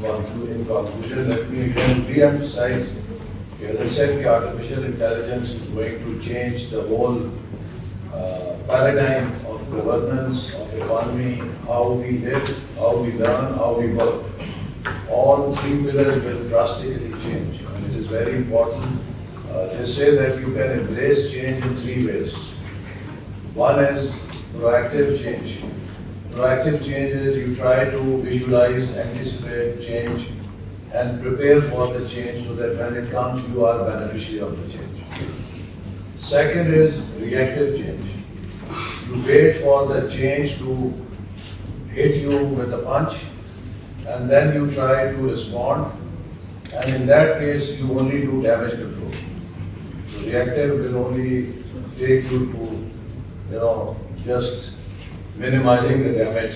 in conclusion, let me again re-emphasize, as I said, artificial intelligence is going to change the whole paradigm of governance, of economy, how we live, how we learn, how we work. All three pillars will drastically change, and it is very important. They say that you can embrace change in three ways. One is proactive change. Proactive change is you try to visualize, anticipate change, and prepare for the change so that when it comes, you are beneficiary of the change. Second is reactive change. You wait for the change to hit you with a punch, and then you try to respond, and in that case, you only do damage control. So reactive will only take you to, just minimizing the damage,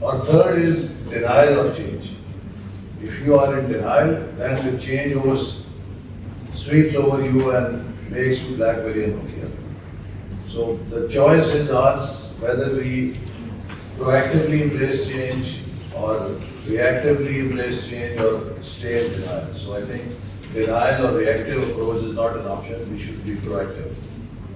Or third is denial of change. If you are in denial, then the change sweeps over you and makes you BlackBerry and Nokia. So the choice is ours whether we proactively embrace change or reactively embrace change or stay in denial. So I think denial or reactive approach is not an option. We should be proactive.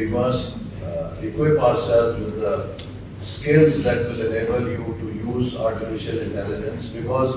we must equip ourselves with the skills that will enable you to use artificial intelligence, because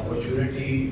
opportunity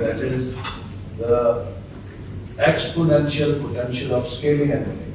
that is the exponential potential of scaling anything.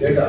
Data.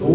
2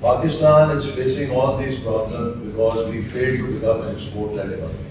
Pakistan is facing all these problems because we failed to become an export-led economy.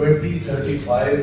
2035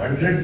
$100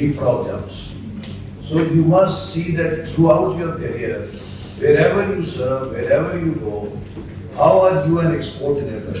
leapfrog jumps. So you must see that throughout your career, wherever you serve, wherever you go, how are you an export enabler?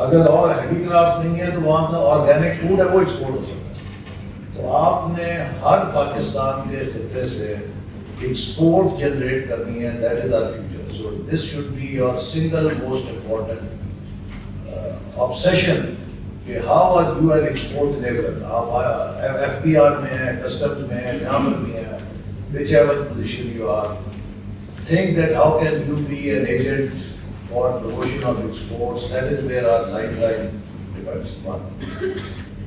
اگر اور handy craft نہیں ہے تو وہاں کا organic food ہے وہ export ہو سکتا ہے. تو آپ نے ہر پاکستان کے خطے سے ایکسپورٹ جنریٹ کرنی ہے. That is our future. So this should be your single most important obsession کہ how are you an export enabler. آپ ایف پی آر میں ہیں, کسٹمز میں ہیں, یہاں پر بھی ہیں, whichever position you are, think that how can you be an agent for promotion of exports. That is where our lifeline depends on.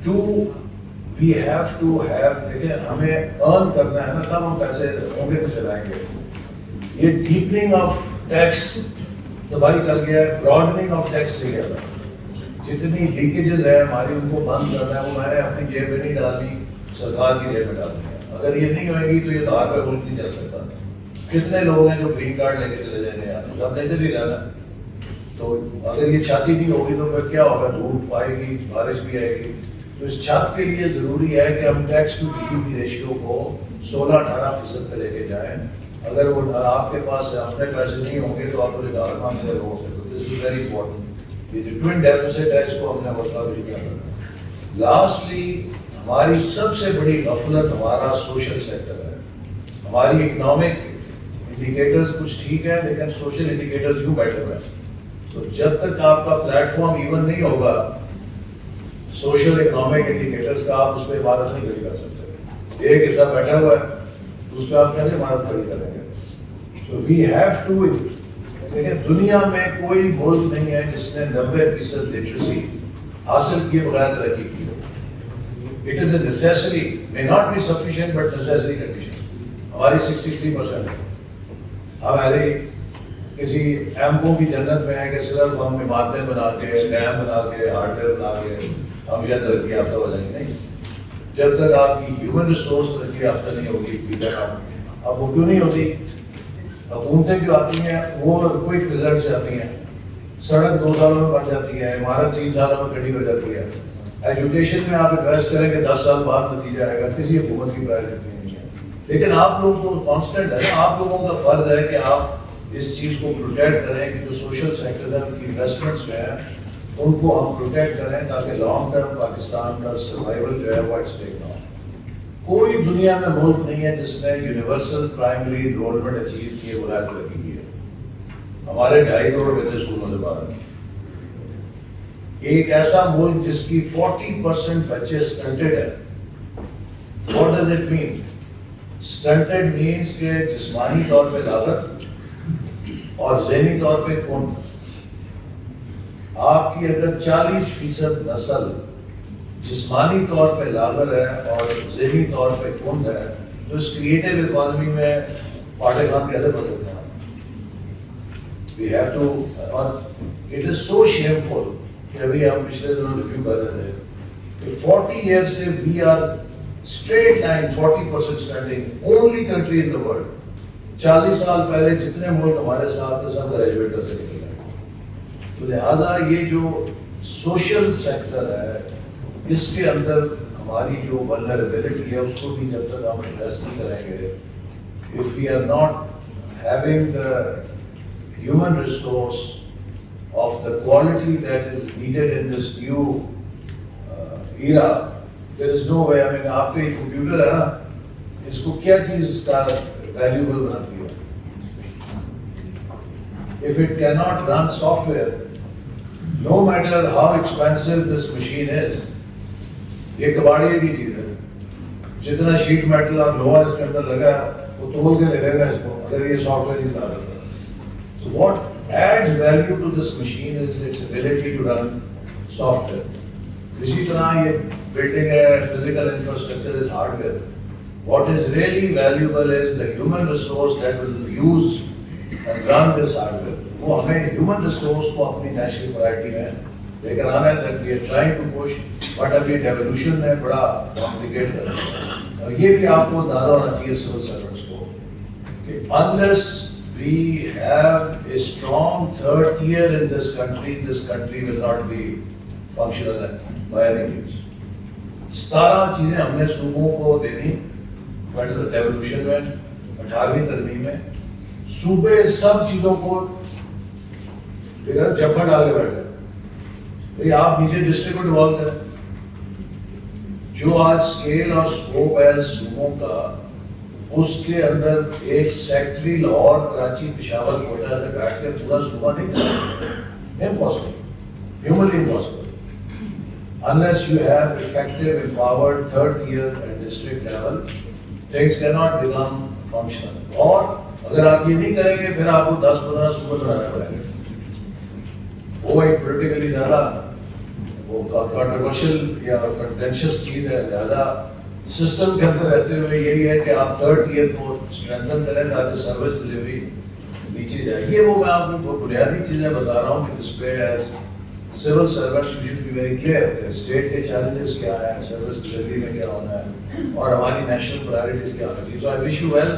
Two, we have to have, دیکھیں ہمیں earn کرنا ہے نا, تب ہم پیسے ہوں گے تو چلائیں گے. یہ deepening of tax تباہی کر گیا ہے, broadening of tax سے گیا. جتنی لیکیجز ہے ہماری ان کو بند کرنا ہے, وہ میں نے اپنی جیب میں نہیں ڈالنی, سرکار کی جیب میں ڈالنی ہے. اگر یہ نہیں ہوئے گی تو یہ دھار پہ ملک نہیں چل سکتا. کتنے لوگ ہیں جو گرین کارڈ لے کے چلے جائیں گے, سب نے ادھر ہی رہنا. تو اگر یہ چھت ہی نہیں ہوگی تو پھر کیا ہوگا, دھوپ آئے گی, بارش بھی آئے گی. تو اس چھت کے لیے ضروری ہے کہ ہم tax to G D P ratio کو 16-18% پہ لے کے جائیں. اگر وہ آپ کے پاس اپنے پیسے نہیں ہوں گے تو آپ کو ادھار مانگنے لگو گے. تو دس از ویری امپورٹنٹ. یہ جو ٹوئن ڈیفیسٹ ہے اس کو ہم نے مطلب کیا کرنا. لاسٹلی ہماری سب سے بڑی غفلت ہمارا سوشل سیکٹر ہے. ہماری اکنامک انڈیکیٹرز کچھ ٹھیک ہے لیکن سوشل انڈیکیٹرز یوں بیٹھے ہوئے ہیں. تو جب تک آپ کا پلیٹ فارم ایون نہیں ہوگا سوشل اکنامک انڈیکیٹرز کا, آپ اس پہ عبادت نہیں کھڑی کر سکتے. ایک حصہ بیٹھا ہوا ہے تو اس پہ آپ کیسے عبادت کھڑی کریں گے. تو وی ہیو ٹو, دیکھیں دنیا میں کوئی ملک نہیں ہے جس نے 90% لٹریسی حاصل کیے بغیر ترقی کی ہو. It is a necessary, may not be sufficient but necessary condition. ہماری 63% ہے. ہم ایسے کسی ایمپو کی جنت میں ہیں کہ صرف ہم عمارتیں بنا کے, ڈیم بنا کے, ہارڈ ویئر بنا کے ہم یہ ترقی یافتہ ہو جائیں گے. نہیں, جب تک آپ کی ہیومن ریسورس ترقی یافتہ نہیں ہوگی. اب وہ کیوں نہیں ہوتی, حکومتیں جو آتی ہیں وہ کوئی رزلٹ سے آتی ہیں. سڑک 2 سالوں میں بن جاتی ہے, عمارت 3 سالوں میں کھڑی ہو جاتی ہے. ایجوکیشن میں آپ انویسٹ کریں گے 10 سال بعد نتیجہ آئے گا. کسی حکومت کی پرائرٹی نہیں ہے. لیکن آپ لوگ تو کانسٹنٹ ہے نا, آپ لوگوں کا فرض ہے کہ آپ اس چیز کو پروٹیکٹ کریں کہ جو سوشل سیکٹر ہے, ان کی انویسٹمنٹس جو ہیں ان کو ہم پروٹیکٹ کریں تاکہ لانگ ٹرم پاکستان کا سروائیول جو ہے وہ ایٹ اسٹیک نہ ہو. کوئی دنیا میں ملک نہیں ہے جس نے یونیورسل پرائمری انرولمنٹ اچیو کیے بغیر ترقی کی ہے. ہمارے 2.5 کروڑ بچے اسکولوں سے باہر ہیں. ایک ایسا ملک جس کی 40% بچے سٹنٹڈ ہیں. What does it mean? Stunted means کہ جسمانی طور پہ لاغر اور ذہنی طور پہ کند. آپ کی اگر 40% نسل جسمانی طور پہ لاغر ہے اور ذہنی طور پہ کند ہے تو اس کریٹو اکانومی میں پاٹے خان کیسے بدلتے ہیں. We have to, اور it is so shameful کہ ابھی ہم پچھلے دنوں ریویو کر رہے تھے کہ 40 years سے we are straight line 40% standing only country in the world. 40 سال پہلے جتنے ملک ہمارے ساتھ تھے سب گریجویٹ کرتے نکل گئے. تو لہٰذا یہ جو سوشل سیکٹر ہے اس کے اندر ہماری جو ولنریبلٹی ہے اس کو بھی جب تک ہم ایڈریس نہیں کریں گے, if we are not having the human resource of the quality that is needed in this new era, there is no way. I mean, آپ کے کمپیوٹر ہے نا, اس کو کیا چیز کا ویلیوبل بناتی ہے؟ If it cannot run software, no matter how expensive this machine is, یہ کباڑیے کی چیز ہے. جتنا شیٹ میٹل اور لوہا اس کے اندر لگا وہ تول کے لگے گا اس کو اگر یہ سافٹ ویئر نہیں چلا سکتا. So what adds value to this machine is its ability to run software. اسی طرح یہ بلڈنگ ہے, physical infrastructure is hardware. What is really valuable is the human resource that will use and run this hardware. وہ ہمیں human resource کو اپنی national priority میں لے کر آنا ہے that we are trying to push, but ابھی ڈیولوشن میں بڑا کمپلیکیٹ کر رہا ہے. اور یہ بھی آپ کو اندازہ ہونا چاہیے سول سرونٹس کو کہ unless we have a strong third tier in this country will not be functional by any means. 17 چیزیں ہم نے صوبوں کو دینی فیڈرل ریولیوشن میں 18ویں ترمیم میں. صوبے سب چیزوں کو جھپڑ ڈال کے بیٹھے. بھائی آپ نیچے ڈسٹرکٹ کو ڈیوالو کریں. جو آج اسکیل اور اسکوپ ہے صوبوں کا, اس کے اندر ایک سیکٹری لاہور کراچی پشاور کوئٹہ سے بیٹھ کے پورا صوبہ نہیں کرتا. Impossible, humanly impossible, unless you have effective empowered third tier at district level, things cannot become functional. اور اگر آپ یہ نہیں کریں گے پھر آپ کو 10-15 صوبے بنانے پڑیں گے. وہ ایک پولیٹیکلی زیادہ وہ کنٹروورشل یا کنٹینشیس چیز ہے. لہٰذا سسٹم کے اندر رہتے ہوئے یہی ہے کہ آپ تھرڈ ایئر کو اسٹرینتھن کریں تاکہ سروس ڈلیوری نیچے جائے. یہ وہ میں آپ کو بنیادی چیزیں بتا رہا ہوں کہ اس پہ as civil servants you should be very clear کہ اسٹیٹ کے چیلنجز کیا ہیں, سروس ڈلیوری میں کیا ہونا ہے, اور ہماری نیشنل پرائرٹیز کیا ہونی چاہیے. So I wish you well.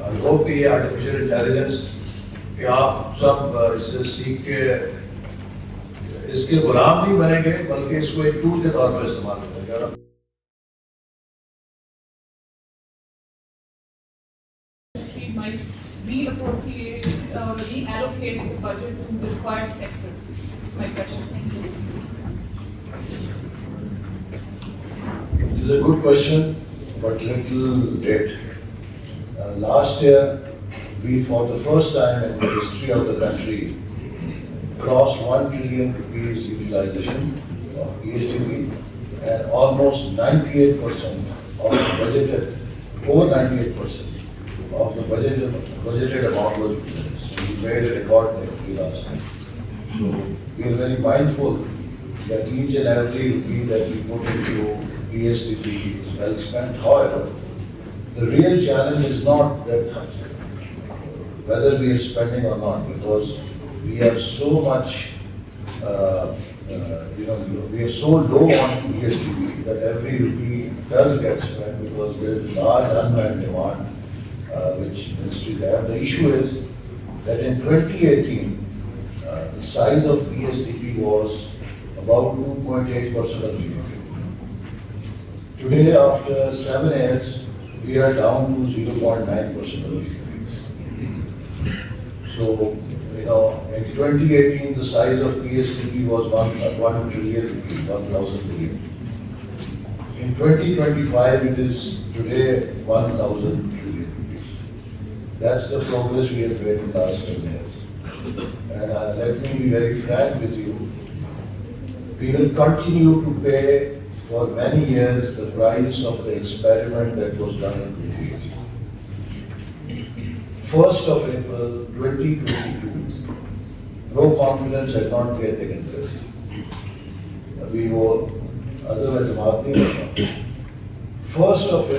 I hope کہ یہ آرٹیفیشیل انٹیلیجنس کہ آپ سب اس سے سیکھ کے اس کے غلام نہیں بنیں گے بلکہ اس کو ایک ٹول کے طور پر استعمال کریں گے. Might reappropriate, reallocate the budgets in the required sectors. This is my question. It is a good question, but little late. Last year, we, for the first time in the history of the country, crossed 1 trillion rupees utilization of PSTB, and almost 98% of the budgeted, over 98% of the budgeted amount was utilized. We made a record there last time. So we are very mindful that each and every rupee that we put into PSTB is well spent. However, the real challenge is not that whether we are spending or not, because we are so much, we are so low on PSTB that every rupee does get spent because there is large unmet demand which ministries have. The issue is that in 2018, the size of PSTB was about 2.8% of GDP. Today, after 7 years, we are down to 0.9% of GDP. So, in 2018, the size of PSTB was 1 trillion rupees, 1,000 billion. In 2025, it is today 1,000 trillion. That's the progress we have made in the last 10 years. And let me be very frank with you. We will continue to pay for many years the price of the experiment that was done in Gujarat. 1st of April 2022, no confidence had not yet taken place. We were otherwise marking. 1st of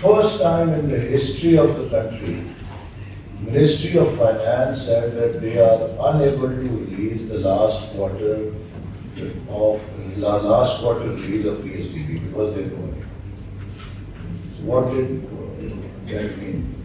First time in the history of the country, Ministry of Finance said that they are unable to release the last quarter release of PSTB because they don't know it. What did that mean?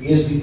PSTB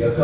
1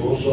200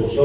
200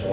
100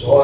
100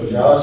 50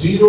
zero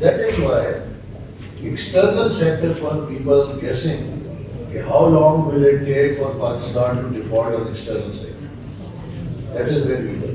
That is why external sector for people guessing how long will it take for Pakistan to default on external sector. That is where we were.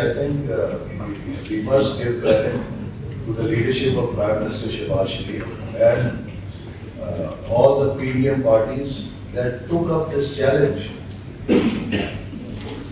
I think we must give credit to the leadership of Prime Minister Shehbaz Sharif and all the PDM parties that took up this challenge.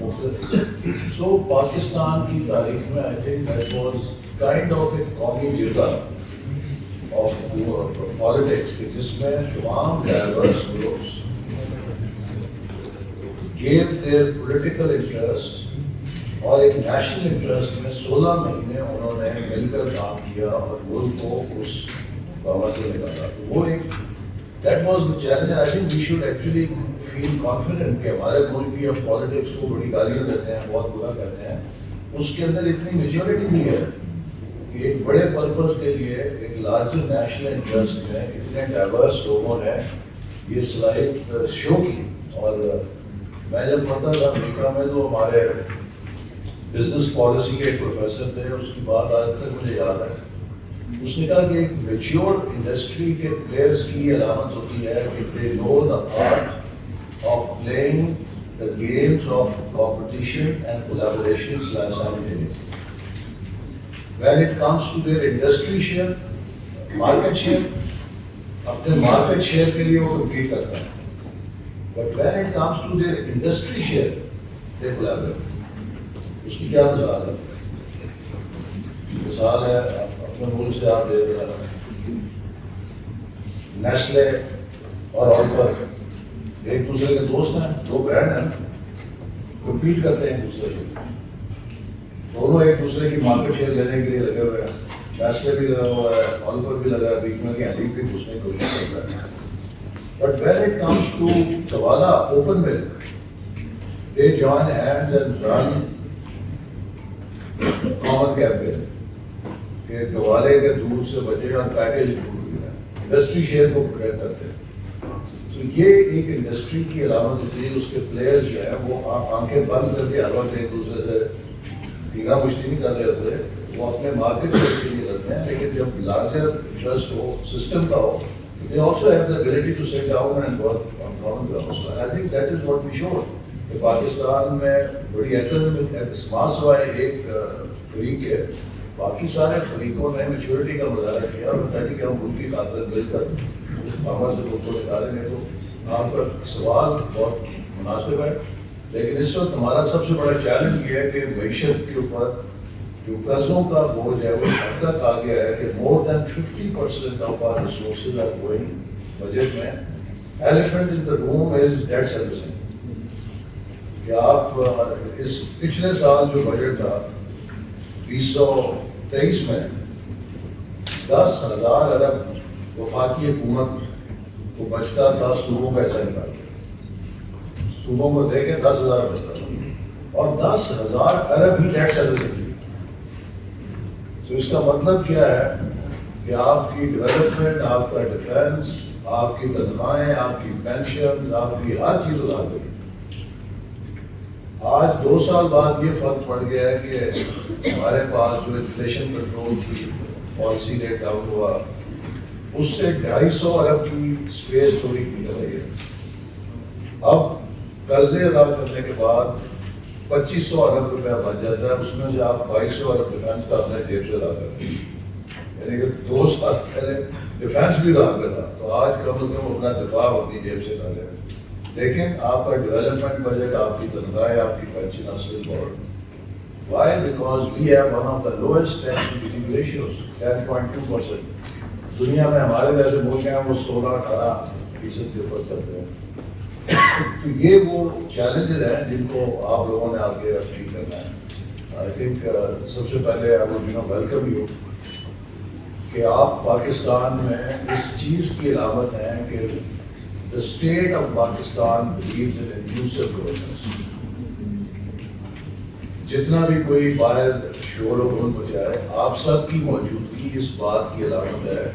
مختلف. سو پاکستان کی تاریخ میں I think that was kind of a qaumi jirga of politics جس میں تمام diverse groups gave their political interest اور ایک national interest میں 16 مہینے انہوں نے مل کر کام کیا اور ملک کو اس پاور سے نکالا. تو وہ ایک that was the challenge. I think we should actually feel confident کہ ہمارے ملک کی اب پالیٹکس کو بڑی گالیاں دیتے ہیں, بہت برا کہتے ہیں, اس کے اندر اتنی میچورٹی نہیں ہے کہ ایک بڑے پرپز کے لیے ایک لارجر نیشنل انٹرسٹ میں اتنے ڈائیورس لوگوں نے یہ صلاحیت شو کی. اور میں جب پڑھتا تھا امریکہ میں تو ہمارے بزنس پالیسی کے ایک پروفیسر تھے, اس کی بات آج تک مجھے یاد ہے. اس نے کہا کہ ایک میچور انڈسٹری کے پلیئرس کی یہ علامت ہوتی ہے کہ they know the art of playing the games of competition and collaboration simultaneously. When it comes to their industry share, market share, اپنے مارکیٹ شیئر کے لیے وہ کمپیٹ کرتا ہے. But when it comes to their industry share, they collaborate. اس کی کیا مثال ہے؟ مثال ہے اپنے ملک سے آپ دیکھ رہے ہیں نیسلے اور آلپر ایک دوسرے کے دوست ہیں, دو برانڈ ہیں, کمپیٹ کرتے ہیں ایک دوسرے سے, دونوں ایک دوسرے کی مارکیٹ شیئر لینے کے لیے لگے ہوئے ہیں. نیسلے بھی لگا ہوا ہے, آلپر بھی لگا ہے, بیچ میں ہینڈی بھی گھسنے کی کوشش کر رہا ہے. But when it comes to Gawala open milk, they join hands and run common campaign کہ گوالے کے دودھ سے بچے اور پیکیج دودھ ہے, انڈسٹری شیئر کو پروٹیکٹ کرتے ہیں. تو یہ ایک انڈسٹری کی علامت ہوتی ہے. اس کے پلیئرز جو ہیں وہ آنکھیں بند کر کے ہر وقت ایک دوسرے سے ٹھیکا مشتی نہیں کر رہے ہوتے, وہ اپنے مارکیٹ کے لیے کرتے ہیں. لیکن جب لارجر انٹرسٹ ہو, سسٹم کا ہو, they also have the ability to sit down and work on common ground. So I think that is what we showed. کہ پاکستان میں بڑی اسمارٹ سوائے ایک فریق ہے, باقی سارے فریقوں نے میچورٹی کا مظاہرہ کیا اور بتایا کہ ہم ملک کی خاطر مل کر اس پاور سے لوگ کو نکالیں گے. تو آپ کا سوال بہت مناسب ہے, لیکن اس وقت ہمارا سب سے بڑا چیلنج یہ ہے کہ معیشت کے اوپر جو قرضوں کا بوجھ ہے وہ حد تک آ گیا ہے کہ more than 50% of our resources are going budget میں. Elephant in the room is debt servicing. کہ آپ اس پچھلے سال جو بجٹ تھا 2023 میں 10,000 ارب وفاقی حکومت کو بچتا تھا صوبوں کا ایسا نکال کے, صوبوں کو دے کے 10,000 بچتا تھا اور 10,000 ارب ہی ڈیٹ سروسنگ. تو اس کا مطلب کیا ہے کہ آپ کی ڈیولپمنٹ, آپ کا ڈیفینس, آپ کی تنخواہیں, آپ کی پینشن, آپ کی ہر چیز ادھار گئی. آج 2 سال بعد یہ فرق پڑ گیا ہے کہ ہمارے پاس جو انفلیشن کنٹرول کی پالیسی ریٹ ڈاؤن ہوا, اس سے 250 ارب کی اسپیس تھوڑی نکل رہی ہے. اب قرضے ادا کرنے کے بعد 2500 ارب روپیہ بچ جاتا ہے, اس میں سے آپ 2200 ارب ڈیفینس کا اپنے جیب سے ادا کرتے ہیں. یعنی کہ 2 سال پہلے ڈیفینس بھی ادا کر تھا, تو آج کم از کم اپنا دفاع اپنی جیب سے ڈالے. لیکن آپ کا ڈیولپمنٹ بجٹ, آپ کی تنخواہیں, آپ کی پینشن حاصل بہت. Why? Because we have one of the lowest tax to G D P ratios 10.2%. دنیا میں ہمارے جیسے ملک ہیں وہ 16-18% کے اوپر چلتے ہیں. تو یہ وہ چیلنجز ہیں جن کو آپ لوگوں نے آگے ٹھیک کرنا ہے. آئی تھنک سب سے پہلے آپ ویلکم یو کہ آپ پاکستان میں اس چیز کی علامت ہیں کہ the state of Pakistan believes in inclusive governance. جتنا بھی کوئی باہر شور و غل بچائے, آپ سب کی موجودگی اس بات کی علامت ہے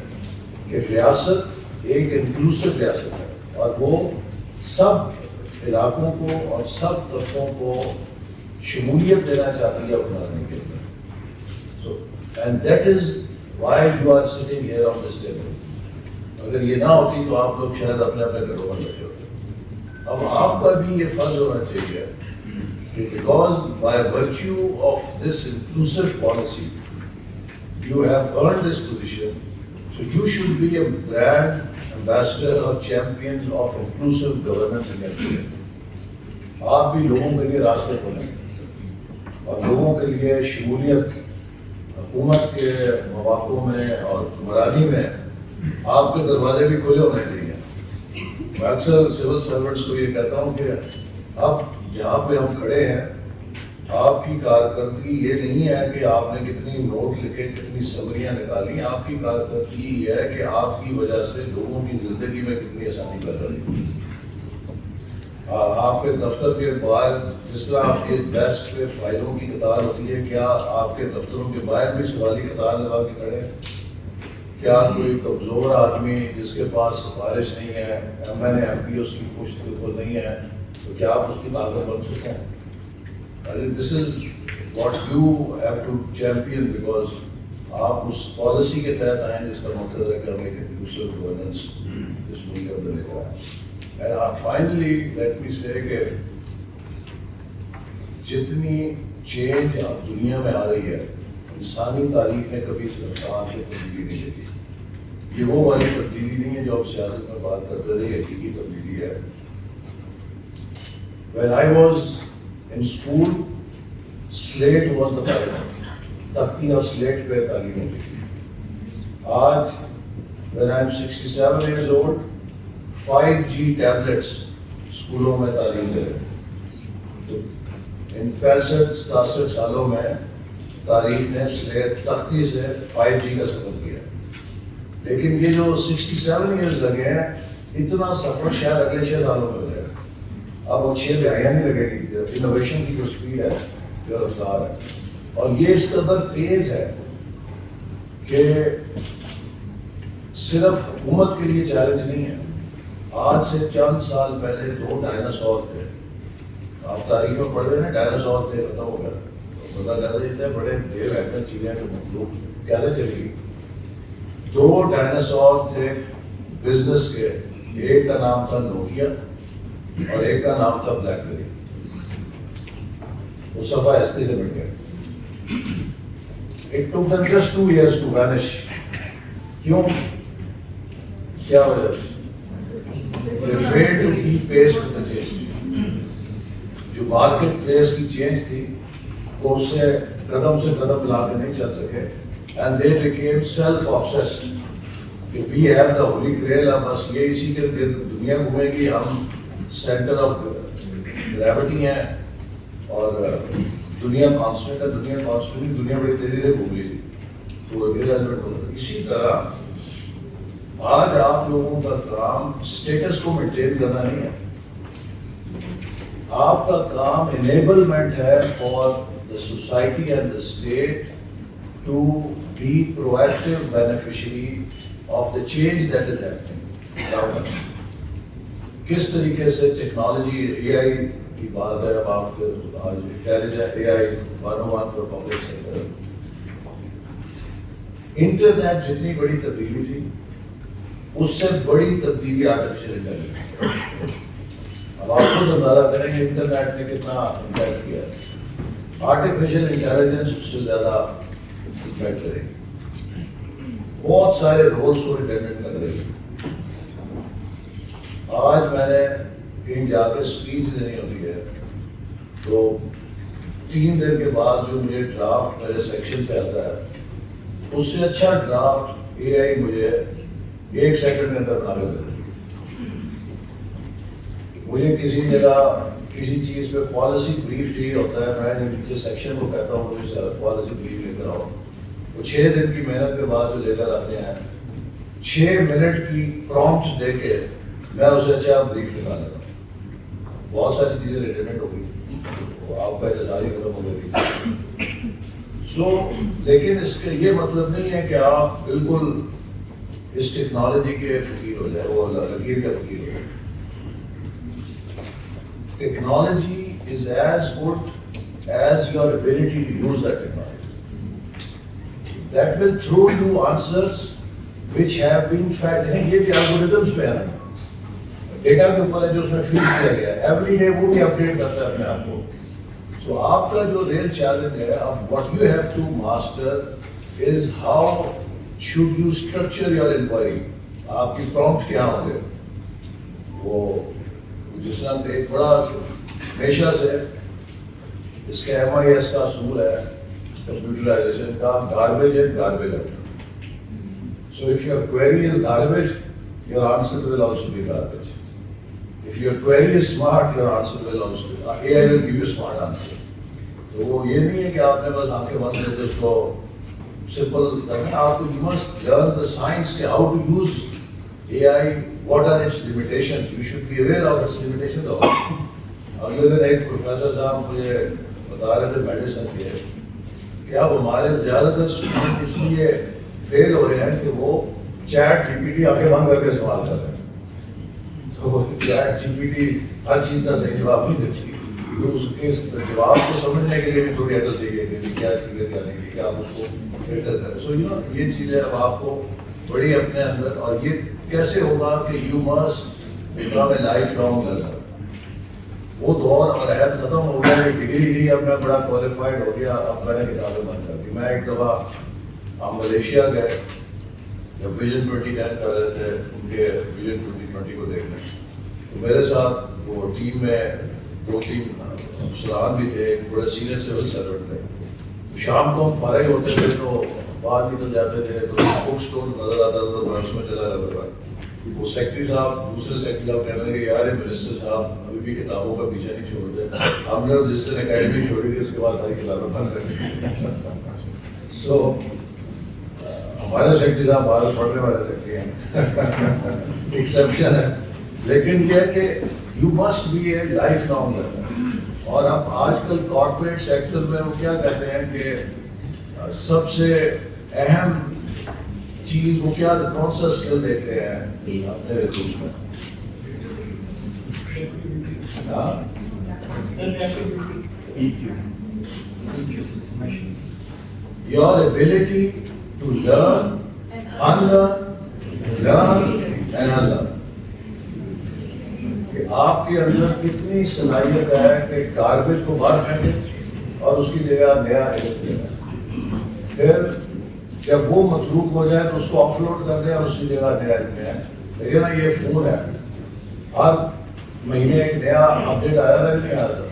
کہ ریاست ایک انکلوسیو ریاست ہے اور وہ سب علاقوں کو اور سب طبقوں کو شمولیت دینا چاہتی ہے بنانے کے اندر. So and that is why you are sitting here on this table. اگر یہ نہ ہوتی تو آپ لوگ شاید اپنے اپنے گھروں میں بیٹھے ہوتے. اب آپ کا بھی یہ فرض ہونا چاہیے کہ because by virtue of this inclusive policy you have earned this position, so you should be a brand ambassador or champion of inclusive governance in your country. آپ بھی لوگوں کے لیے راستے کھولیں اور لوگوں کے لیے شمولیت حکومت کے مواقع میں اور حکمرانی میں آپ کے دروازے بھی کھلے ہونے چاہیے. میں اکثر سول سرونٹس کو یہ کہتا ہوں کہ اب جہاں پہ ہم کھڑے ہیں آپ کی کارکردگی یہ نہیں ہے کہ آپ نے کتنی نوٹ لکھے کتنی سمریاں نکالی. آپ کی کارکردگی یہ ہے کہ آپ کی وجہ سے لوگوں کی زندگی میں کتنی آسانی پیدا ہوئی. آپ کے دفتر کے باہر جس طرح آپ کے ڈیسک پہ فائلوں کی قطار ہوتی ہے, کیا آپ کے دفتروں کے باہر بھی سوالی قطار لگا کے کھڑے ہیں؟ کیا کوئی کمزور آدمی جس کے پاس سفارش نہیں ہے, M N A M P اس کی پشت بالکل نہیں ہے, تو کیا آپ اس کی طاقت بن سکتے ہیں؟ This is what you have to champion, because آپ اس پالیسی کے تحت آئیں جس کا مقصد ہے کہ ہم ایک انکلوسیو گورننس اس ملک کے اندر لے کر آئیں. And finally, let me say کہ جتنی چینج دنیا میں آ رہی ہے انسانی تاریخ نے کبھی اس رفتار سے تبدیلی نہیں دیکھی. یہ وہ والی تبدیلی نہیں ہے جو ہم سیاست میں بات کرتے تھے, حقیقی تبدیلی ہے. When I was in school, slate was the paradigm. تختی اور سلیٹ پہ تعلیم ہوتی تھی. آج when I'm 67 years old, 5G tablets اسکولوں میں تعلیم دے رہے ہیں. تو ان 65-67 سالوں میں تاریخ نے تختی سے 5G کا سفر کیا. لیکن یہ جو 67 ایئرز لگے ہیں, اتنا سفر شاید اگلے 6 سالوں میں لگے گا. اب وہ 6 دہائیاں نہیں لگے گی. انوویشن کی جو اسپیڈ ہے, جو رفتار ہے, اور یہ اس قدر تیز ہے کہ صرف حکومت کے لیے چیلنج نہیں ہے. آج سے چند سال پہلے 2 ڈائناسور تھے. آپ تاریخ میں پڑھ رہے ہیں, ڈائناسور تھے, ختم ہو گیا. پتا کہتے اتنے بڑے دیر رہتے چیزیں کہ لوگ کیسے چلی گئی. 2 ڈائناسور تھے بزنس کے, ایک کا نام تھا نوکیا اور ایک کا نام تھا بلیک بیری. وہ صفحہ ہستی سے مٹ گئے. It took them just 2 years to vanish. کیوں؟ کیا وجہ سے؟ They failed to keep pace with the change. جو مارکیٹ پلیس کی چینج تھی وہ اس سے قدم لا کے نہیں چل سکے. And they became self-obsessed. کہ we have the holy grail, اب بس یہ اسی کے دنیا گھومے گی, ہم سینٹر آف گریوٹی ہیں اور دنیا کانسٹنٹ ہے. دنیا کانسٹنٹ, دنیا بڑی تیزی سے گھوم لی تھی تو وہ ریلائزمنٹ ہو رہا. اسی طرح آج آپ لوگوں کا کام اسٹیٹس کو مینٹین کرنا نہیں ہے, آپ کا کام انیبلمنٹ ہے for the society and the state to be proactive beneficiary of the change that is happening. کس طریقے سے ٹیکنالوجی, اے آئی کی بات ہے, اب آپ آج intelligent A I 101 for public sector. Internet جتنی بڑی تبدیلی تھی اس سے بڑی تبدیلی آرٹیفیشل انٹیلیجنس. اب آپ خود اندازہ کریں گے انٹرنیٹ نے کتنا امپیکٹ کیا ہے. آرٹیفیشل انٹیلیجنس اس سے زیادہ امپیکٹ کرے گی. بہت سارے رولس کو ریٹرمنٹ کر دے گی. آج میں نے کہیں جا کے اسپیچ دینی ہوتی ہے تو 3 دن کے بعد جو مجھے ڈرافٹ میرے سیکشن پہ آتا ہے اس سے اچھا ڈرافٹ اے آئی مجھے 1 سیکنڈ کے اندر بنا کے دے دیتی. مجھے کسی جگہ کسی چیز پہ پالیسی بریف چاہیے ہوتا ہے, میں نیچے سیکشن کو کہتا ہوں مجھے پالیسی بریف لے کر آؤ. وہ 6 دن کی محنت کے بعد جو لے کر آتے ہیں 6 منٹ کی پرومپٹ دے کے میں اسے اچھا بریف نکال دیتا ہوں. بہت ساری چیزیں ریٹرمنٹ ہو گئی, آپ کا انتظار ہی ختم ہو گئی. لیکن اس کا یہ مطلب نہیں ہے کہ آپ بالکل اس ٹیکنالوجی کے فقیر ہو جائے, وہ لکیر کا فقیر ہو جائے. Technology is as good as your ability to use that technology. That will throw you answers which have been fact. یہ بھی الگوریدمس پہ ہے نا, ڈیٹا کے اوپر ہے جو اس میں فیڈ کیا گیا ہے. ایوری ڈے وہ بھی اپڈیٹ کرتا ہے اپنے آپ کو. تو آپ کا جو ریئل چیلنج ہے, اب what you have to master is how should you structure your inquiry. آپ کی پرومپٹ کیا ہوں گے. وہ جس طرح ایک بڑا ہمیشہ سے اس کے MIS کا اصول ہے کمپیوٹرائزیشن کا, garbage in garbage out. So if your query is garbage, your answer will also be garbage. If your query is smart, your answer will also be, AI will give you smart answer. تو وہ یہ نہیں ہے کہ آپ نے بس آنکھیں بند کر کے اس کو سمپل کرنا. آپ کو you must learn the science کہ how to use AI, what are its limitations. You should be aware of its limitations also. اگلے دن ایک پروفیسر صاحب مجھے بتا رہے تھے میڈیسن کے کہ اب ہمارے زیادہ تر اسٹوڈنٹ اس لیے فیل ہو رہے ہیں کہ وہ چیٹ GPT آنکھیں بند کر کے استعمال کر رہے ہیں. تو چیٹ GPT ہر چیز کا صحیح جواب نہیں دیتی, تو اس کے جواب کو سمجھنے کے لیے بھی تھوڑی عقل چاہیے کہ کیا چیز ہے کیا نہیں, کہ آپ اس کو فلٹر کریں. سو یو نو یہ چیزیں اب آپ کو بڑی اپنے اندر, اور یہ کیسے ہوگا کہ you must become a lifelong learner. وہ دور اور عہد ختم ہو گیا, ڈگری لی, اب میں بڑا کوالیفائڈ ہو گیا, اب میں نے کتابیں بند کر دی. میں ایک دفعہ ہم ملیشیا گئے جب ویژن 2010 کر رہے تھے, ان کے ویژن 2020 کو دیکھنے, تو میرے ساتھ وہ ٹیم میں 2-3 افسران بھی تھے, ایک بڑے سینئر سول سرونٹ تھے. شام کو ہم فارغ ہوتے تھے تو باہر نکل جاتے تھے, تو بک اسٹور نظر آتا تھا تو برس میں چلا جاتا تھا. وہ سیکٹری صاحب, دوسرے سیکٹری صاحب کہنے لگے یار منسٹر صاحب ابھی بھی کتابوں کا پیچھا نہیں چھوڑتے. ہم نے جس دن اکیڈمی چھوڑی تھی اس کے بعد ساری کتابیں بند کر دی. سو ہمارے سیکٹری صاحب باہر پڑھنے والے سیکٹری ہیں, ایکسیپشن ہے. لیکن یہ ہے کہ you must be a lifelong learner. اور اب آج کل کارپوریٹ سیکٹر میں وہ کیا کہتے ہیں کہ سب سے اہم چیز وہ کیا, کون سا اسکل دیکھتے ہیں اپنے ریکروٹ میں؟ Your ability to learn, unlearn, learn and unlearn. کہ آپ کے اندر کتنی صلاحیت ہے کہ گاربیج کو باہر پھینکیں اور اس کی جگہ نیا علم دیں. پھر جب وہ متروک ہو جائے تو اس کو آف لوڈ کر دیں اور اس کی جگہ نیا علم دیں. لیکن نا یہ فون ہے, ہر مہینے ایک نیا اپڈیٹ آیا تھا نہیں آیا تھا.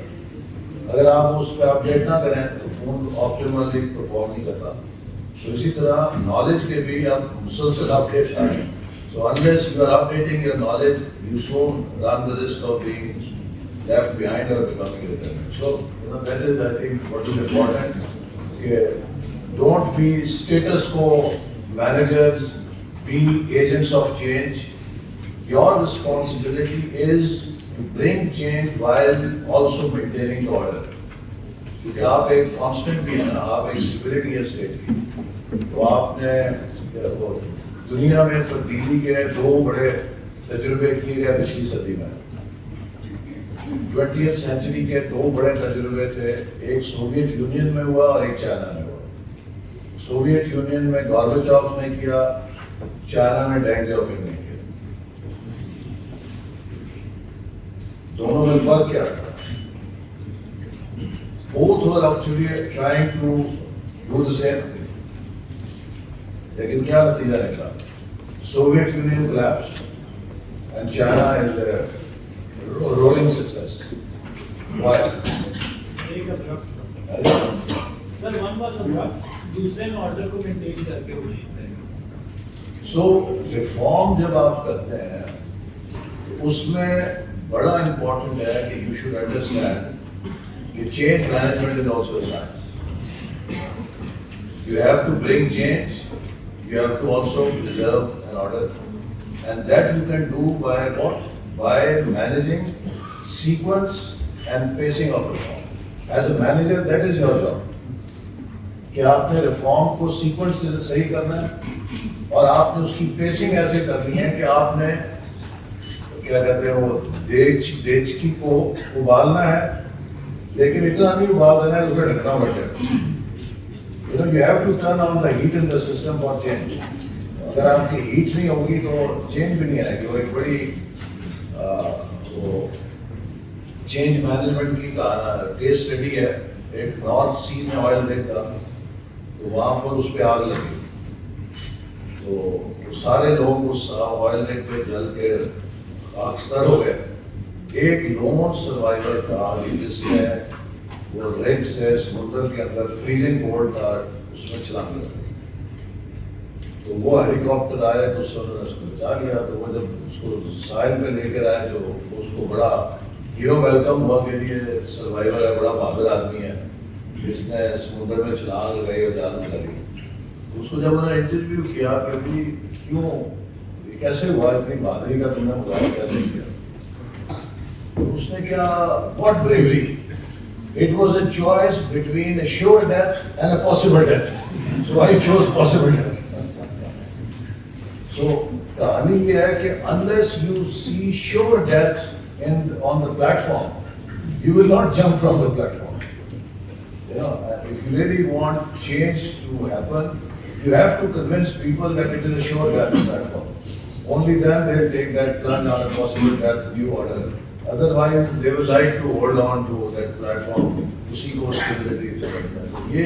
اگر آپ اس پہ اپڈیٹ نہ کریں تو فون آپٹیملی پرفارم نہیں کرتا. تو اسی طرح نالج کے بھی اب مسلسل اپڈیٹس آ رہے ہیں. So unless you are updating your knowledge, you soon run the risk of being left behind or becoming redundant. So that is, I think, what is important. Don't be status quo managers, be agents of change. Your responsibility is to bring change while also maintaining the order. کیونکہ آپ ایک constant بھی ہیں نا, آپ ایک security ہے state کی. تو آپ نے دنیا میں تبدیلی کے 2 بڑے تجربے کیے گئے پچھلی صدی میں. 20th سینچری کے 2 بڑے تجربے تھے, ایک سوویت یونین میں ہوا اور ایک چائنا میں ہوا. سوویت یونین میں گورباچوف نے کیا, چائنا میں ڈینگ زیاؤپنگ نے کیا. دونوں میں فرق کیا تھا؟ Both were actually trying to do the same thing. لیکن کیا نتیجہ نکلا؟ Soviet union collapsed and China is a rolling success. Why? Sir, one was abrupt, دوسرے میں آرڈر کو مینٹین کر کے ہوئی ہے. So reform جب آپ کرتے ہیں تو اس میں بڑا امپورٹنٹ ہے کہ you should understand کہ change management is also a science. You have to bring change. You have to also preserve an order, and that you can do by what? By managing sequence and pacing of reform. As a manager, that is your job. کہ آپ نے reform کو sequence سے صحیح کرنا ہے اور آپ نے اس کی پیسنگ ایسے کرنی ہے کہ آپ نے کیا کہتے ہیں وہ دیچکی کو ابالنا ہے, لیکن اتنا نہیں ابال دینا ہے اس پہ ڈھکنا پڑ جائے. You know, you have to turn on the heat in the system for change. اگر آپ کی ہیٹ نہیں ہوگی تو چینج بھی نہیں آئے گی. وہ ایک بڑی چینج مینجمنٹ کی کیس اسٹڈی ہے. ایک نارتھ سی میں آئل لیک تھا, تو وہاں پر اس پہ آگ لگی, تو سارے لوگ اس آئل لیک پہ جل کے خاکستر ہو گئے. ایک لون سروائیور تھا جس نے وہ ریگ سے سمندر کے اندر فریزنگ بورڈ تھا اس میں چھلانگ لگا. تو وہ ہیلی کاپٹر آیا تو اس نے اس کو بچا لیا. تو وہ جب اس کو ساحل پہ لے کر آئے تو اس کو بڑا ہیرو ویلکم ہوا کہ یہ سروائیور ہے, بڑا بہادر آدمی ہے, جس نے سمندر میں چھلانگ لگائی اور جان بچا لی. اس کو جب انہوں نے انٹرویو کیا کہ بھی کیوں یہ کیسے ہوا, اتنی بہادری کا تم نے مظاہرہ کیسے کیا, تو اس نے کیا what bravery. It was a choice between a sure death and a possible death. So I chose possible death. So کہانی یہ ہے کہ unless you see sure death on the platform, you will not jump from the platform. You know, if you really want change to happen, you have to convince people that it is a sure death platform. Only then they will take that plunge on a possible death new order. Otherwise, they will like to hold on to that platform, اسی کو stability سمجھنا. یہ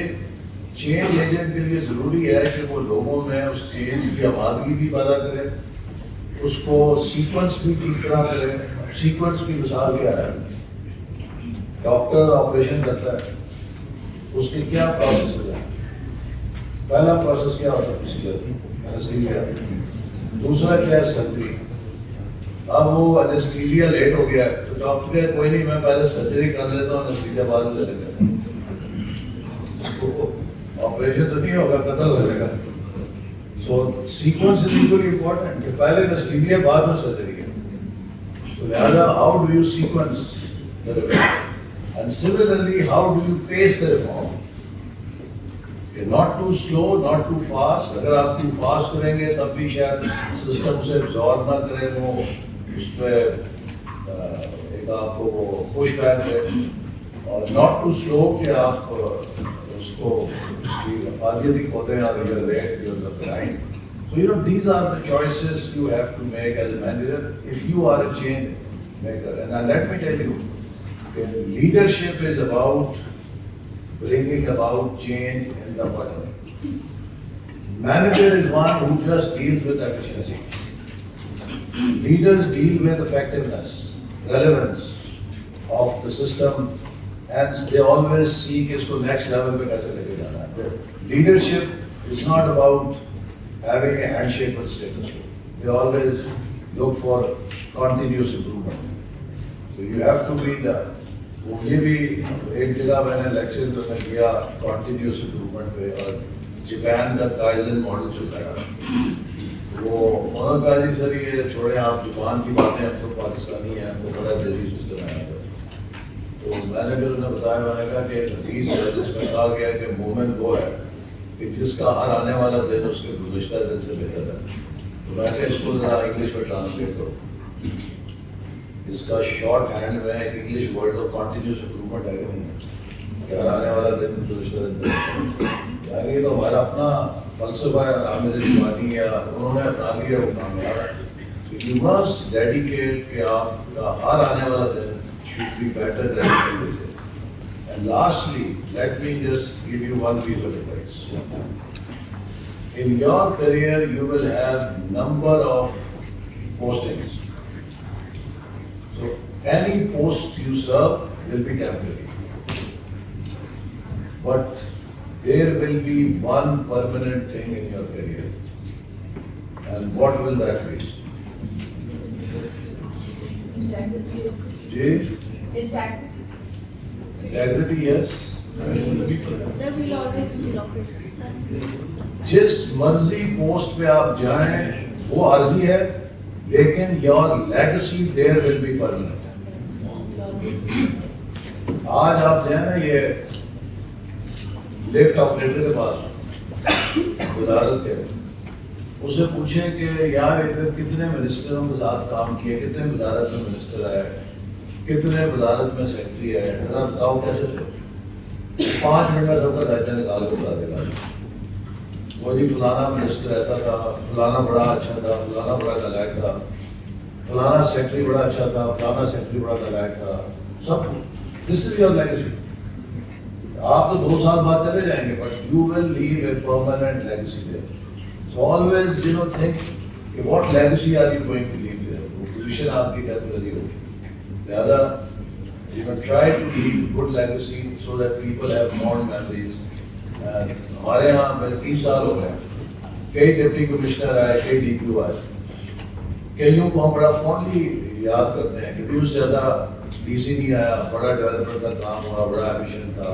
change agent کے لیے ضروری ہے کہ وہ لوگوں میں اس چینج کی آمادگی بھی پیدا کرے, اس کو سیکوینس بھی ٹھیک طرح کرے. سیکوینس کی مثال کیا ہے, ڈاکٹر آپریشن کرتا ہے, اس کے کیا پروسیس ہوتا ہے. پہلا پروسیس کیا ہوتا ہے, انیستھیزیا. دوسرا کیا ہے, سرجری. اب وہ انیستھیزیا لیٹ ہو گیا ہے تو ڈاکٹر کہے کوئی نہیں, میں پہلے سرجری کر لیتا ہوں, انیستھیزیا بعد میں چلے گا. آپریشن تو نہیں ہوگا, قتل ہو جائے گا. سو سیکوینس از ایکولی امپورٹنٹ کہ پہلے انیستھیزیا بعد میں سرجری ہے. تو لہٰذا how do you sequence the reform, and similarly how do you pace the reform. کہ not too slow, not too fast. اگر آپ too fast کریں گے تب بھی شاید سسٹم سے absorb نہ کرے, وہ اس پہ ایک آپ کو push back دے, اور not too slow کہ آپ اس کو اس کی افادیت کھو دیں اور you're late, you're behind. So you know these are the choices you have to make as a manager if you are a change maker. And let me tell you, leadership is about bringing about change in the bottom. Manager is one who just deals with efficiency. Leaders deal with effectiveness, relevance of the system, and they always seek isko next level pe kaise leke jana hai. Leadership is not about having a handshake with status quo. They always look for continuous improvement. So you have to be the یہ بھی ایک جگہ میں نے lecture کرنے کیا continuous improvement پہ, اور جاپان کا کائزن ماڈل سکھایا. وہ انہوں نے کہا جی سر یہ چھوڑیں آپ جاپان کی باتیں, ہم تو پاکستانی ہیں, ہم کو بڑا دیسی سسٹم ہے. تو میں نے پھر انہیں بتایا, میں نے کہا کہ ایک حدیث ہے جس میں کہا گیا کہ مومن وہ ہے کہ جس کا ہر آنے والا دن اس کے گزشتہ دن سے بہتر ہے. تو میں نے اس کو ذرا انگلش میں ٹرانسلیٹ کرو. اس کا شارٹ ہینڈ میں ایک انگلش ورڈ تو کنٹینیوس امپرومنٹ ہے کہ نہیں ہے, کہ ہر آنے والا دن گزشتہ دن. یعنی یہ تو ہمارا اپنا فلسفہ ہے, عامر زبانی ہے, انہوں نے اپنا لیا وہ کامیاب ہے. یو مسٹ ڈیڈیکیٹ کہ آپ کا ہر آنے والا دن should be better than the previous day. And lastly, let me just give you one piece of advice. In your career, you will have number of postings. So any post you serve will be temporary. But there will be one permanent thing in your career. And what will that be? Integrity. Integrity, yes. Sir, we'll always be office. جس مرضی post پہ آپ جائیں وہ عارضی ہے, لیکن your legacy there will be permanent. آج آپ جائیں نا یہ لفٹ آپریٹر کے پاس وزارت کے, اسے پوچھیں کہ یار ادھر کتنے منسٹروں کے ساتھ کام کیے, کتنے وزارت میں منسٹر آئے, کتنے وزارت میں سیکرٹری ہے, ذرا بتاؤ کیسے تھے. 5 منٹ کا سب کا ڈاٹا نکال کے بتا دے گا, وہ جی فلانا منسٹر ایسا تھا, فلانا بڑا اچھا تھا, فلانا بڑا نالائق تھا, فلانا سیکرٹری بڑا اچھا تھا, فلانا سیکرٹری بڑا نالائق تھا. سب دس از یور لیگیسی. آپ تو 2 سال بعد چلے جائیں گے, but you will leave a permanent legacy there. So always you know think کہ what legacy are you going to leave there. وہ پوزیشن آپ کی کیسے لگی ہوگی. لہذا you can try to leave good legacy so that people have more memories. ہمارے یہاں 30 سال ہو گئے, کئی ڈپٹی کمشنر آئے, کئی DPO آئے, کئیوں کو ہم بڑا فونلی یاد کرتے ہیں کہ اس جیسا DC نہیں آیا, بڑا ڈیولپر کا کام ہوا, بڑا ایفیشینٹ تھا,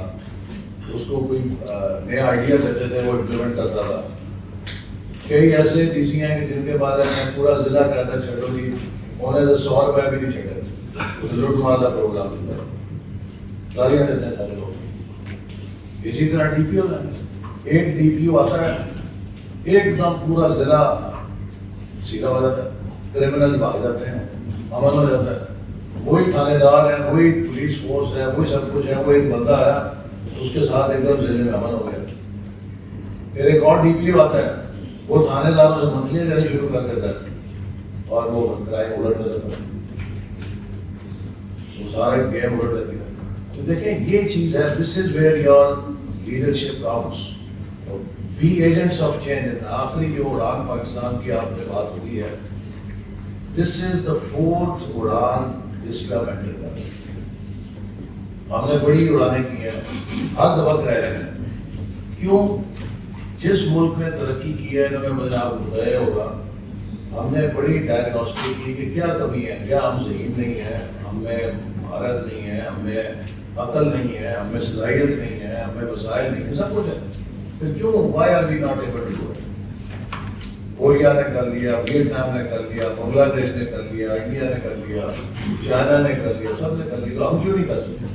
اس کو کوئی نیا آئیڈیا دیتے تھے, وہ امپلیمنٹ کرتا تھا. کئی ایسے DC ہیں کہ جن کے بارے میں پورا ضلع کہتا ہے چھٹو جی, انہیں تو 100 روپے بھی نہیں چھٹے, لوٹ مار کا پروگرام ہوتا ہے, گالیاں دیتے ہیں سارے لوگ. اسی طرح DPO ہے, ایک DPO آتا ہے ایک دم پورا ضلع سیدھا ہو جاتا ہے, کرمنل بھاگ جاتے ہیں, امن ہو جاتا ہے, وہی تھانے دار ہے, وہی پولیس فورس ہے, وہی سب کچھ ہے, وہ ایک بندہ ہے, اس کے ساتھ ایک دم ضلع میں امن ہو گیا. پھر ایک اور DPO آتا ہے, وہ تھانے داروں سے منتھلی لینا شروع کر دیتا ہے اور وہ کرائم الٹ دیتا ہے, وہ سارے گیم الٹ دیتی ہے. تو دیکھیں یہ چیز ہے, this is where your leadership counts. Be agents of change. آخری جو اڑان پاکستان کی آپ نے بات ہوئی ہے, دس از دا 4th اڑان جس پہ ہم انٹر کر رہے ہیں. ہم نے بڑی اڑانیں کی ہیں, ہر دفعہ کر رہے ہیں. کیوں؟ جس ملک نے ترقی کی ہے, انہوں نے مجھے آپ بتایا ہوگا, ہم نے بڑی ڈائگنوسٹک کی کہ کیا کمی ہے, کیا ہم ذہین نہیں ہیں, ہم میں مہارت نہیں ہے, ہم میں عقل نہیں ہے, ہم میں صلاحیت نہیں ہے, ہم میں وسائل نہیں ہے, سب کچھ ہے. پھر کیوں why are we not able to do it? Korea نے کر لیا, ویتنام نے کر لیا, بنگلہ دیش نے کر لیا, انڈیا نے کر لیا, چائنا نے کر لیا, سب نے کر لیا, تو ہم کیوں نہیں کر سکتے؟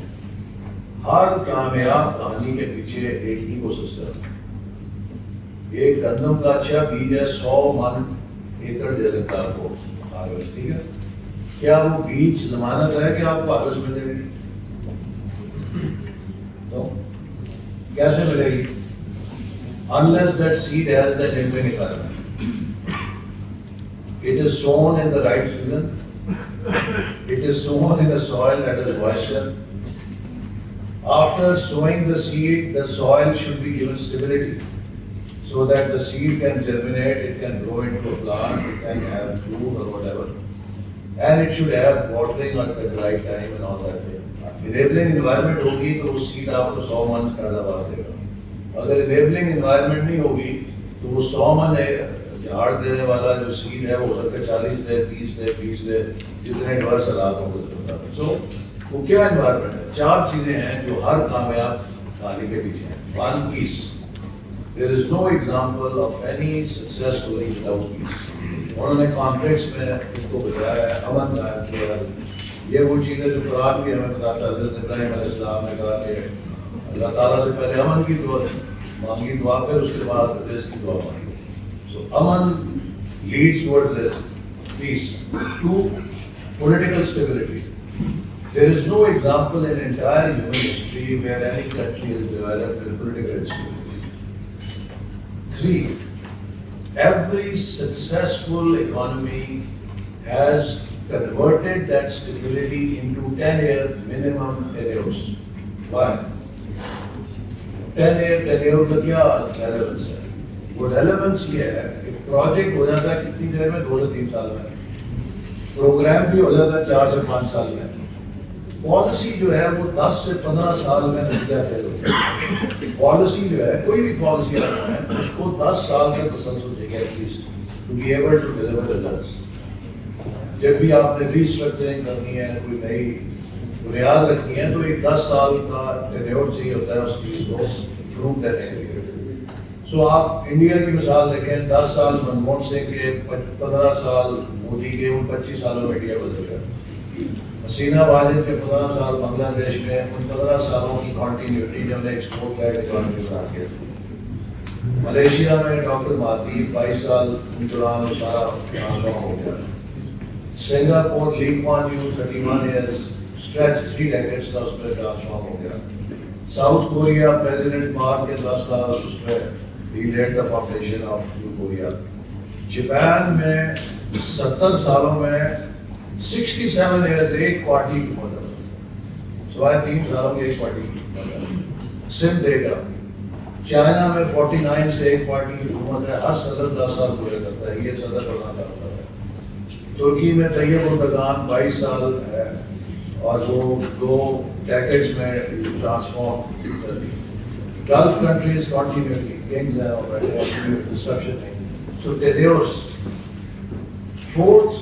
ہر کامیاب کہانی کے پیچھے ایک ایکو سسٹم. ایک گندم کا اچھا بیج ہے 100 من ایکڑ دے سکتا ہے آپ کو ہارویسٹ, ٹھیک ہے. کیا وہ بیج ضمانت ہے کہ آپ کو ہارویسٹ ملے گی؟ تو کیسے ملے گی؟ unless that seed has the genuine environment. It is sown in the right season. It is sown in a soil that is moisture. After sowing the seed, the soil should be given stability so that the seed can germinate, it can grow into a plant, it can have fruit or whatever. And it should have watering at the right time and all that thing. Enabling environment ہوگی تو وہ seed آپ کو 100 من پیداوار دے گا. اگر enabling environment نہیں ہوگی تو وہ 100 من جھاڑ دینے والا جو seed ہے وہ ہو سکتا ہے 40 دے, 30 دے, 20 دے, جتنے ایڈورس حالات ہوں گے. So وہ کیا environment ہے؟ 4 چیزیں ہیں جو ہر کامیاب کہانی کے پیچھے ہیں. One, peace. There is no example of any success story without peace. انہوں نے کانفلکٹس میں اس کو بتایا ہے, امن قائم کیا. یہ وہ چیزیں جو قرآن بھی ہمیں بتاتا ہے. حضرت ابراہیم علیہ السلام نے کہا کہ اللہ تعالیٰ سے پہلے امن کی دعا مانگی, دعا پھر اس کے بعد رزق کی دعا مانگی. سو امن leads towards this peace. 2, political stability. There is no example in entire human history where any country is developed with political instability. 3, every successful economy has converted that stability into 10-year minimum tenures. Why? 10-year tenure کا کیا relevance ہے؟ وہ relevance یہ ہے کہ project ہو جاتا ہے کتنی دیر میں, 2 سے 3 سال میں. پروگرام بھی ہو جاتا ہے 4 سے 5 سال میں. پالیسی جو ہے وہ 10 سے 15 سال میں نتیجہ فیل ہوتا ہے. پالیسی جو ہے, کوئی بھی پالیسی آنا ہے, اس کو 10 سال کا تسلسل چاہیے at least to be able to deliver results. جب بھی آپ نے ریسٹرکچرنگ کرنی ہے, کوئی نئی بنیاد رکھنی ہے, تو ایک 10 سال کا ٹینیور چاہیے ہوتا ہے اس کی فروٹ دینے کے لیے. سو آپ انڈیا کی مثال دیکھیں, 10 سال منموہن سنگھ کے, 15 سال مودی کے, ان 25 سالوں میں انڈیا بدل گیا. حسینہ واجد کے 15 سال بنگلہ دیش میں, ان 15 سالوں کی کنٹینیوٹی نے انہیں ایکسپورٹ لیڈ اکانومی بنا دیا. ملیشیا میں ڈاکٹر مہاتیر 22 سال ان دوران وہ سارا ٹرانسفارم ہو گیا. سنگاپور لی کوان یو 31 ایئرس اسٹریچ 3 ڈیکیڈس کا اس پہ ٹرانسفارم ہو گیا. ساؤتھ کوریا پریزیڈنٹ مارک کے 10 سال اس پہ he laid the foundation of new Korea. Japan میں 70 سالوں میں 67 ایئرز ایک پارٹی کی حکومت ہے, سوائے 3 سالوں کی ایک پارٹی کی حکومت ہے. Some data. چائنا میں 49 سے ایک پارٹی کی حکومت ہے, ہر صدر 10 سال پورے کرتا ہے, یہ صدر بننا چاہتا ہے. ترکی میں طیب اردگان 22 سال ہے, اور وہ 2 decades میں ٹرانسفارم کر دی. Gulf countries continuity, kings and destruction. So tenures. Fourth,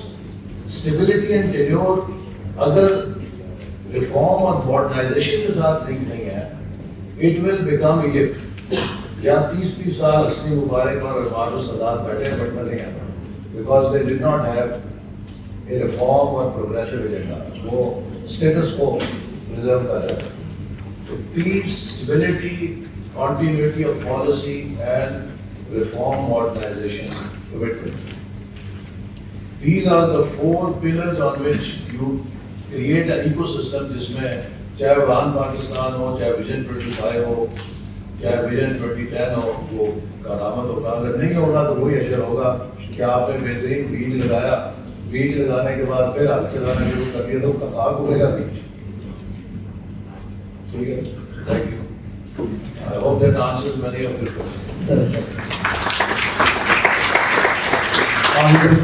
stability and tenure اگر reform اور modernization کے ساتھ لنک نہیں ہے, it will become Egypt. یہاں 30 سال حسنی مبارک اور عمار السادات بیٹھے ہیں, بٹ میں نہیں آتا, because they did not have a reform or progressive agenda. وہ status کو preserve کر رہے ہیں. So peace, stability, continuity of policy and reform, modernization, commitment. These are the 4 pillars on which you create an ecosystem جس میں چاہے اڑان پاکستان ہو, چاہے vision 25 ہو, چاہے ویژن 2010 ہو, وہ کارآمد ہوگا. اگر نہیں ہوگا تو وہی اشر ہوگا کہ آپ نے بہترین بیج لگایا, بیج لگانے کے بعد پھر ہل چلانا شروع کر دیا تو کہاں اگے گا بیج. ٹھیک ہے, thank you. I hope that answers many of your questions. Sir, sir. On this,